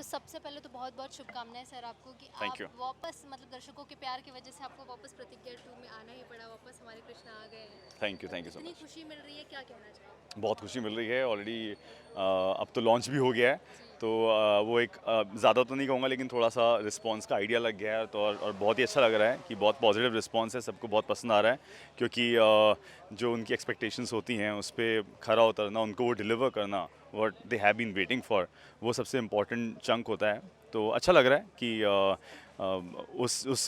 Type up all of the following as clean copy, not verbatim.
सबसे पहले तो बहुत बहुत शुभकामनाएं सर आपको कि थैंक यू। आप वापस मतलब दर्शकों के प्यार की वजह से आपको वापस प्रतिज्ञा 2 में आना ही पड़ा, वापस हमारे कृष्णा आ गए हैं। थैंक यू सो इतनी मच। खुशी मिल रही है, क्या कहना चाहोगे? बहुत खुशी मिल रही है ऑलरेडी। अब तो लॉन्च भी हो गया है, जी। तो वो एक ज़्यादा तो नहीं कहूँगा, लेकिन थोड़ा सा रिस्पांस का आइडिया लग गया है, तो और बहुत ही अच्छा लग रहा है कि बहुत पॉजिटिव रिस्पांस है, सबको बहुत पसंद आ रहा है। क्योंकि जो उनकी एक्सपेक्टेशंस होती हैं उस पर खरा उतरना, उनको वो डिलीवर करना, what they have been waiting for, वो सबसे इम्पोर्टेंट चंक होता है। तो अच्छा लग रहा है कि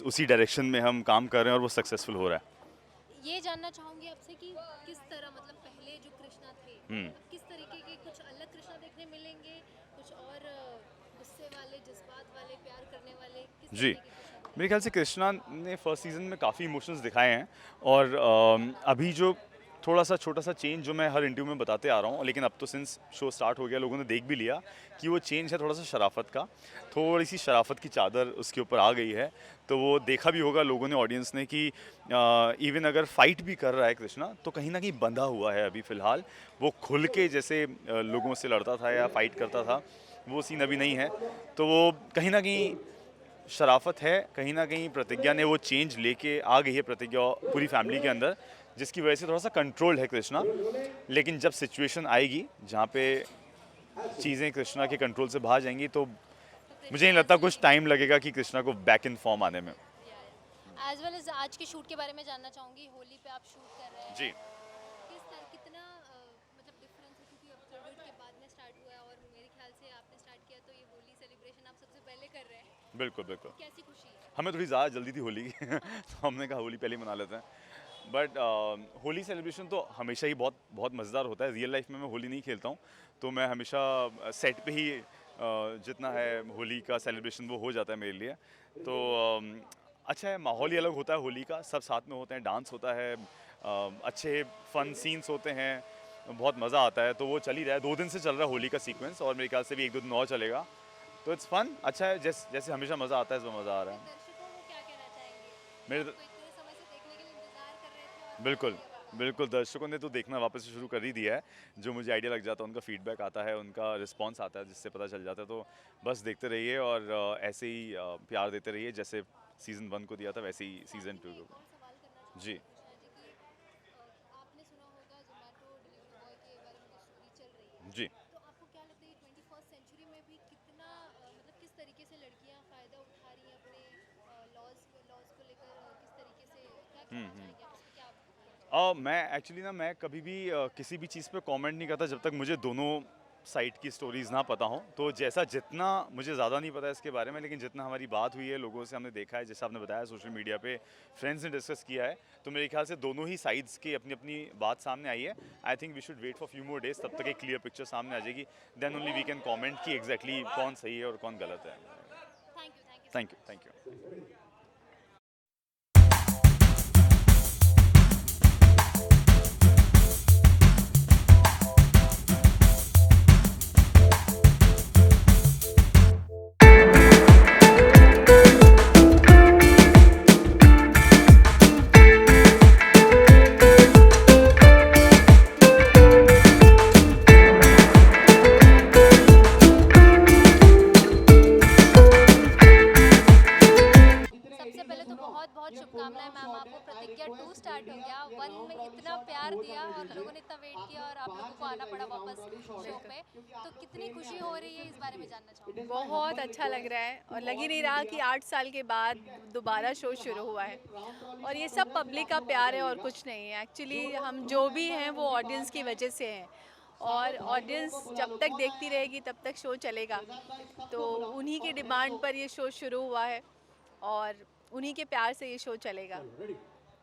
उसी डायरेक्शन में हम काम कर रहे हैं और वो सक्सेसफुल हो रहा है। ये जानना चाहूंगी आपसे कि किस तरह मतलब पहले जो कृष्णा थे, हम्म। अब किस तरीके के कुछ अलग कृष्णा देखने मिलेंगे, कुछ और गुस्से वाले, जज्बात वाले, प्यार करने वाले, किस जी, तरीके के कृष्णा मेरे दिखेंगे? ख्याल से कृष्णा ने फर्स्ट सीज़न में काफ़ी इमोशंस दिखाए हैं, और अभी जो थोड़ा सा छोटा सा चेंज जो मैं हर इंटरव्यू में बताते आ रहा हूँ, लेकिन अब तो सिंस शो स्टार्ट हो गया लोगों ने देख भी लिया कि वो चेंज है थोड़ा सा शराफत का। थोड़ी सी शराफत की चादर उसके ऊपर आ गई है, तो वो देखा भी होगा लोगों ने, ऑडियंस ने, कि इवन अगर फाइट भी कर रहा है कृष्णा तो कहीं ना कहीं बंधा हुआ है अभी फ़िलहाल। वो खुल के जैसे लोगों से लड़ता था या फाइट करता था, वो सीन अभी नहीं है। तो वो कहीं ना कहीं शराफत है, कहीं ना कहीं प्रतिज्ञा ने वो चेंज लेके आ गई है, प्रतिज्ञा पूरी फैमिली के अंदर, जिसकी वजह से थोड़ा सा कंट्रोल्ड है कृष्णा। लेकिन जब सिचुएशन आएगी जहाँ पे चीज़ें कृष्णा के कंट्रोल से बाहर जाएंगी, तो तो मुझे नहीं कृष्णा लगता असली कुछ टाइम लगेगा कि कृष्णा को बैक इन फॉर्म आने में। एज वेल एज आज के शूट के बारे में जानना चाहूंगी। होली पे आप शूट कर रहे जी, हैं, किस तरह कितना मतलब डिफरेंस है, क्योंकि अब कोविड के बाद में स्टार्ट हुआ है और मेरे ख्याल से आपने स्टार्ट किया तो ये होली सेलिब्रेशन आप सबसे पहले कर रहे हैं, बिल्कुल बिल्कुल। तो कैसी खुशी है? हमें थोड़ी ज़्यादा जल्दी थी होली की तो हमने कहा होली पहले ही मना लेते हैं। बट होली सेलिब्रेशन तो हमेशा ही बहुत बहुत मज़ेदार होता है। रियल लाइफ में मैं होली नहीं खेलता हूँ, तो मैं हमेशा सेट पे ही जितना है होली का सेलिब्रेशन वो हो जाता है मेरे लिए। तो अच्छा है, माहौल ही अलग होता है होली का, सब साथ में होते हैं, डांस होता है, अच्छे फन सीन्स होते हैं, बहुत मज़ा आता है। तो वो चल ही रहा है, 2 दिन से चल रहा है होली का सीक्वेंस, और मेरे ख्याल से भी 1-2 दिन और चलेगा। तो इट्स फन, अच्छा है, जैसे हमेशा मज़ा आता है, इसमें मज़ा आ रहा अपने है दर्शकों को क्या कहना चाहेंगे कि मेरे। आपको इतने समय से देखने के लिए इंतजार कर रहे थे और बिल्कुल, फाइनली अब आप आ गए? बिल्कुल, दर्शकों ने तो देखना वापस से शुरू कर ही दिया है। जो मुझे आइडिया लग जाता है, उनका फीडबैक आता है, उनका रिस्पॉन्स आता है, जिससे पता चल जाता है। तो बस देखते रहिए और ऐसे ही प्यार देते रहिए, जैसे सीज़न 1 को दिया था वैसे ही सीज़न 2 आखिर में को एक और भी। सवाल करना चाहूँगी जी, कृष्णा जी कि आपने सुना होगा जोमेटो डिलीवरी बॉय के बारे में जो स्टोरी चल रही है, जी। तो आपको क्या लगता है ये 21st सेंचुरी में भी कितना मतलब किस तरीके से लड़कियां फ़ायदा उठा रही हैं अपने लॉज को लेकर, किस तरीके से क्या हुँ, कहना हुँ। चाहेंगे आप, इस पे क्या आप कहना चाहेंगे? मैं एक्चुअली ना, मैं कभी भी किसी भी चीज़ पे कमेंट नहीं करता जब तक मुझे दोनों साइड की स्टोरीज ना पता हो। तो जैसा जितना मुझे ज़्यादा नहीं पता है इसके बारे में, लेकिन जितना हमारी बात हुई है, लोगों से हमने देखा है, जैसा आपने बताया सोशल मीडिया पे फ्रेंड्स ने डिस्कस किया है, तो मेरे ख्याल से दोनों ही साइड्स की अपनी अपनी बात सामने आई है। I think we should wait for few more days, तब तक एक क्लियर पिक्चर सामने आ जाएगी। Then only we can comment कि एग्जैक्टली कौन सही है और कौन गलत है। Thank you so thank you, much. Thank you. सबसे पहले तो बहुत बहुत शुभकामनाएं मैम आपको। प्रतिज्ञा 2 स्टार्ट हो गया, 1 में इतना प्यार दिया और लोगों ने इतना वेट किया और आप लोगों को आना पड़ा वापस शो पे, तो कितनी खुशी हो रही है इस बारे में जानना चाहूँगी। बहुत अच्छा लग रहा है और लग ही नहीं रहा कि 8 साल के बाद दोबारा शो शुरू हुआ है। और ये सब पब्लिक का प्यार है और कुछ नहीं है। एक्चुअली हम जो भी हैं वो ऑडियंस की वजह से हैं, और ऑडियंस जब तक देखती रहेगी तब तक शो चलेगा। तो उन्हीं की डिमांड पर ये शो शुरू हुआ है और उन्हीं के प्यार से ये शो चलेगा।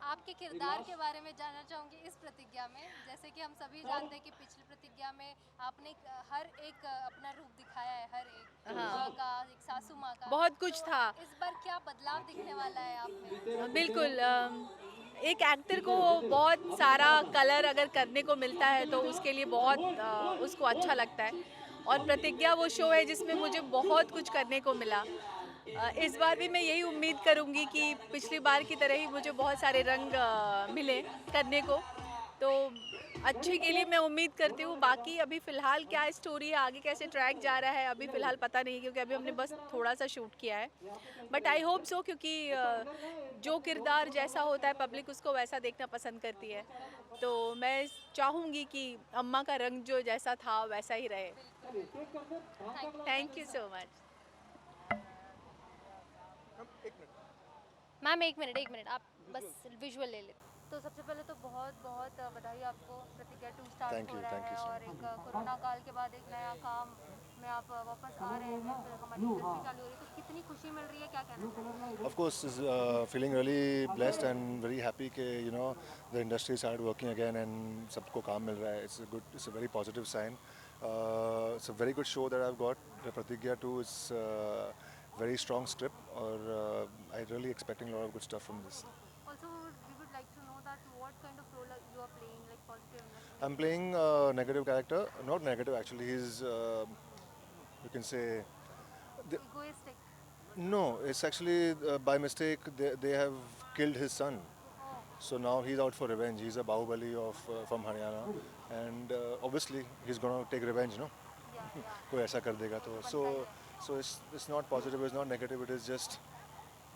आपके किरदार के बारे में जानना चाहूँगी इस प्रतिज्ञा में। जैसे कि हम सभी जानते हैं कि पिछली प्रतिज्ञा में आपने हर एक अपना रूप दिखाया है, हर एक हाँ, माँ का, एक सासू माँ का, बहुत कुछ तो था। इस बार क्या बदलाव दिखने वाला है आप में? बिल्कुल, एक एक्टर को बहुत सारा कलर अगर करने को मिलता है तो उसके लिए बहुत उसको अच्छा लगता है। और प्रतिज्ञा वो शो है जिसमें मुझे बहुत कुछ करने को मिला। इस बार भी मैं यही उम्मीद करूंगी कि पिछली बार की तरह ही मुझे बहुत सारे रंग मिले करने को। तो अच्छे के लिए मैं उम्मीद करती हूँ। बाकी अभी फ़िलहाल क्या स्टोरी है, आगे कैसे ट्रैक जा रहा है, अभी फ़िलहाल पता नहीं, क्योंकि अभी हमने बस थोड़ा-सा शूट किया है। बट आई होप सो, क्योंकि जो किरदार जैसा होता है पब्लिक उसको वैसा देखना पसंद करती है। तो मैं चाहूँगी कि अम्मा का रंग जो जैसा था वैसा ही रहे। Thank you so much. Ma'am एक मिनट आप बस विजुअल ले लेते। तो सबसे पहले तो बहुत बहुत बधाई आपको, प्रतिज्ञा 2 स्टार्ट थैंक हो यू रहा है सो और एक कोरोना काल के बाद एक नया काम में आप वापस आ रहे हैं, फिर हमारी इंडस्ट्री चालू हो रही है, तो कितनी खुशी मिल रही है, क्या कहना चाहेंगे? of course is feeling really blessed and very happy कि you know the industry started working again and सबको काम मिल रहा है. It's a very positive sign. It's a very good show that I've got. The Pratigya 2 is very strong script और I really expecting a lot of good stuff from this. Also, we would like to know that what kind of role you are playing, like positive, I'm playing a negative character, not negative actually. He's you can say egoistic. no. It's actually by mistake they have killed his son. Oh, So now he's out for revenge. He's a Bahubali of from Haryana, and obviously he's gonna take revenge, no? yeah. कोई ऐसा कर देगा तो so it's not positive, it's not negative. It is just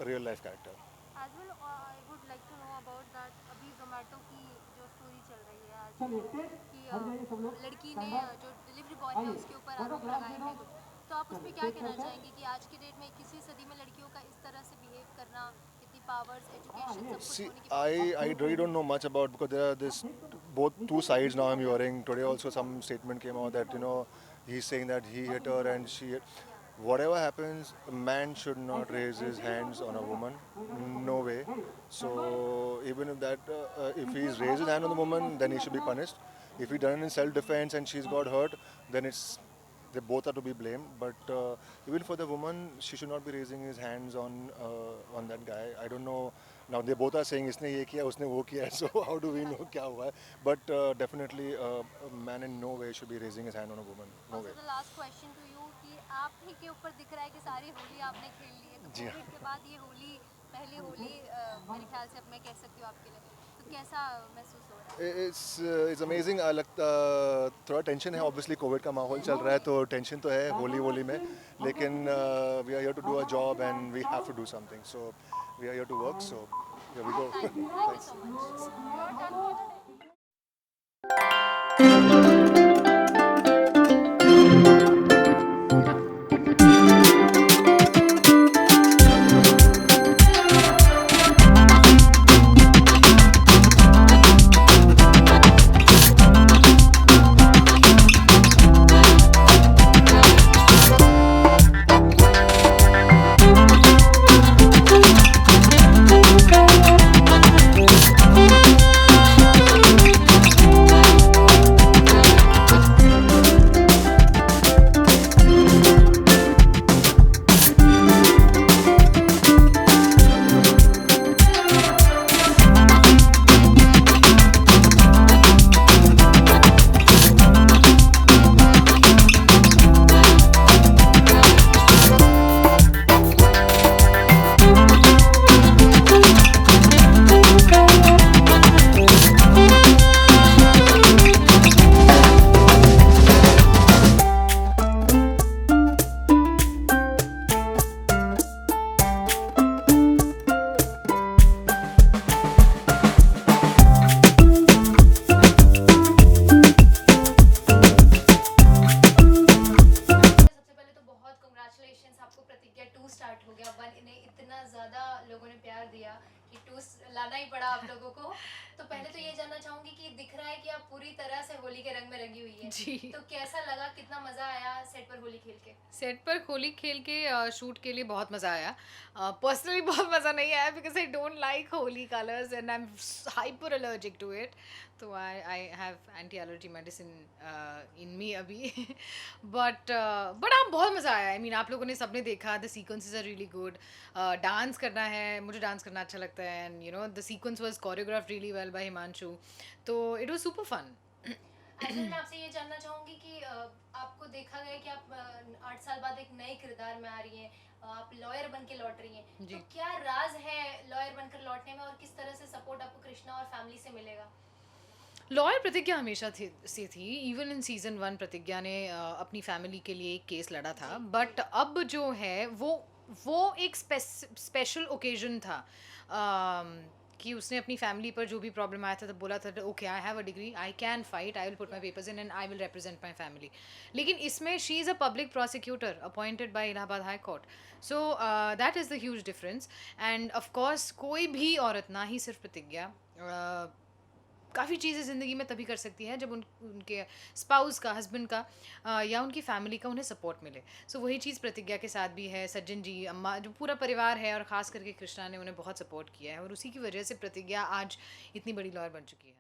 a real life character. As well, I would like to know about that. अभी जोमेटो की जो story चल रही है आज कि लड़की ने जो डिलीवरी बॉय है उसके ऊपर आरोप लगाए हैं कुछ, तो आप उस पर क्या कहना चाहेंगे कि आज की डेट में 21वीं सदी में लड़कियों का इस तरह से बिहेव करना, इतनी पावर्स, एजुकेशन, सब कुछ See, होने के I really don't know much about because there are this both two sides now. I'm hearing today also some statement came out that you know he's saying that he hit her and she. Whatever happens, a man should not raise his hands on a woman. No way. So even if that, if he's raised his hand on the woman, then he should be punished. If he done it in self-defense and she's got hurt, then they both are to be blamed. But even for the woman, she should not be raising his hands on that guy. I don't know. Now they both are saying इसने ये किया उसने वो किया. So how do we know क्या हुआ है? But definitely a man in no way should be raising his hand on a woman. No way. Also, the last question to you कि आप ही के ऊपर दिख रहा है कि सारी होली आपने खेल ली है, तो जी हाँ. कोविड के बाद ये होली, पहली होली मेरे ख्याल से अब मैं कह सकती हूँ आपके लिए, तो कैसा महसूस हो रहा है? It's amazing. थोड़ा टेंशन है. Obviously कोविड का माहौल चल रहा है तो टेंशन तो है होली में, लेकिन we are here to do a job and we have to do something. So we are here to work. So here we go. Thank you so much. Start हो गया, वन ने इतना ज़्यादा लोगों ने प्यार दिया कि टू लाना ही पड़ा आप लोगों को। तो पहले तो ये जानना चाहूँगी कि दिख रहा है कि आप पूरी तरह से होली के रंग में रंगी हुई है जी। तो कैसा लगा, कितना मज़ा आया सेट पर होली खेल के? सेट पर होली खेल के शूट के लिए बहुत मज़ा आया। पर्सनली बहुत मज़ा नहीं आया because I don't like Holi colours and I am hyper allergic to it. तो I have anti allergy medicine in me अभी बट हाँ बहुत मज़ा आया। आई मीन आप लोगों ने सबने देखा the sequences are really good. Dance करना है, मुझे डांस करना अच्छा लगता है and you know the sequence was choreographed really well by Himanshu, तो इट वाज सुपर फन। ऐसे मैं आपसे ये जानना चाहूँगी कि आपको देखा गया कि आप 8 साल बाद एक नए किरदार में आ रही हैं, आप लॉयर बन के लौट रही हैं, जी। तो क्या राज है लॉयर बनकर लौटने में और किस तरह से सपोर्ट आपको कृष्णा और फैमिली से मिलेगा? लॉयर प्रतिज्ञा हमेशा से थी। इवन इन सीजन 1 प्रतिज्ञा ने अपनी फैमिली के लिए एक केस लड़ा था, बट अब जो है वो एक स्पेशल ओकेजन था, कि उसने अपनी फैमिली पर जो भी प्रॉब्लम आया था, तब बोला था okay I have a degree, I can fight, I will put my papers in and I will represent my family. लेकिन इसमें she is a public prosecutor appointed by Allahabad high court, so that is the huge difference. End of course कोई भी औरत, ना ही सिर्फ प्रतिज्ञा, काफ़ी चीज़ें ज़िंदगी में तभी कर सकती हैं जब उनके स्पाउस का, हस्बैंड का, या उनकी फैमिली का उन्हें सपोर्ट मिले। सो वही चीज़ प्रतिज्ञा के साथ भी है। सज्जन जी, अम्मा, जो पूरा परिवार है और ख़ास करके कृष्णा ने उन्हें बहुत सपोर्ट किया है, और उसी की वजह से प्रतिज्ञा आज इतनी बड़ी लॉयर बन चुकी है।